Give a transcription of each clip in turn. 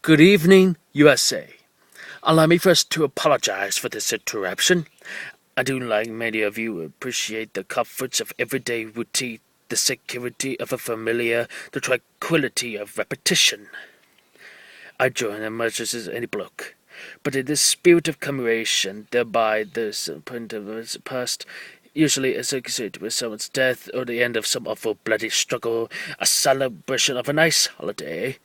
Good evening, USA. Allow me first to apologize for this interruption. I do, like many of you, appreciate the comforts of everyday routine, the security of a familiar, the tranquility of repetition. I join as much as any bloke, but in this spirit of commemoration, thereby this point of its past, usually associated with someone's death or the end of some awful bloody struggle, a celebration of a nice holiday.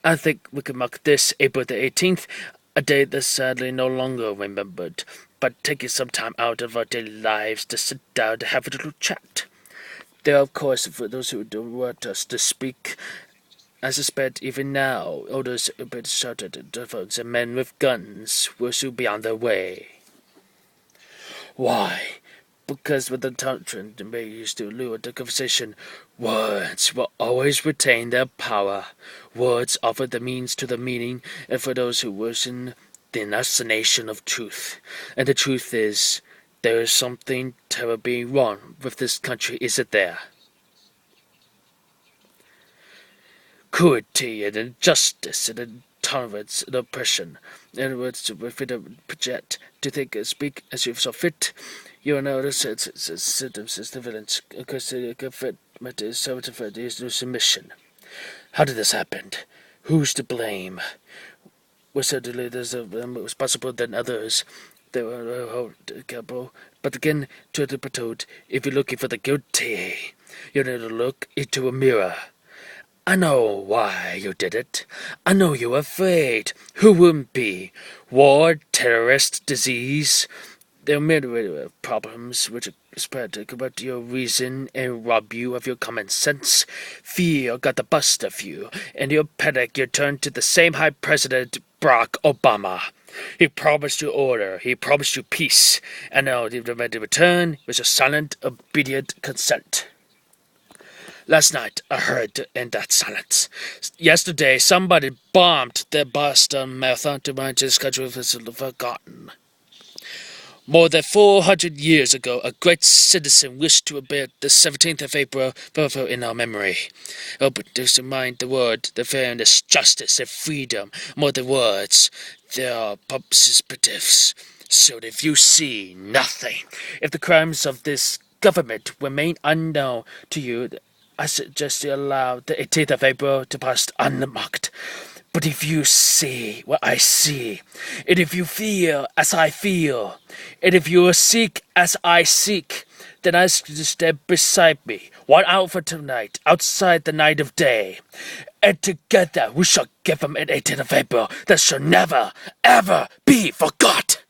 I think we can mark this April the 18th, a day that's sadly no longer remembered, but taking some time out of our daily lives to sit down to have a little chat. There are, of course, for those who don't want us to speak, I suspect even now, orders have been shouted at telephones and men with guns will soon be on their way. Why? Because with the truncheon they used to lure the conversation, words will always retain their power. Words offer the means to the meaning, and for those who worsen, the enunciation of truth. And the truth is, there is something terribly wrong with this country, isn't there? Cruelty and injustice and intolerance and oppression. In other words, to freedom project, to think and speak as you saw fit. You know the symptoms is the villains, because the conformity is so to is no submission. How did this happen? Who's to blame? Well, certainly there's a more responsible than others. There were a couple. But again, to the plateaued, if you're looking for the guilty, you need to look into a mirror. I know why you did it. I know you're afraid. Who wouldn't be? War, terrorist, disease. There are many problems which spread about your reason and rob you of your common sense. Fear got the best of you, and your panic you turned to the same High President Barack Obama. He promised you order, he promised you peace, and now the return was a silent, obedient consent. Last night, I heard in that silence. Yesterday, somebody bombed the Boston Marathon to remind this country of its forgotten. More than 400 years ago, a great citizen wished to abet the 17th of April forever in our memory. But to remind the world, the fairness, justice, and freedom, more than words, there are perspectives. So if you see nothing, if the crimes of this government remain unknown to you, I suggest you allow the 18th of April to pass unmarked. But if you see what I see, and if you feel as I feel, and if you seek as I seek, then I ask you to stand beside me, one hour for tonight, outside the night of day. And together we shall give them an 18th of April that shall never, ever be forgot.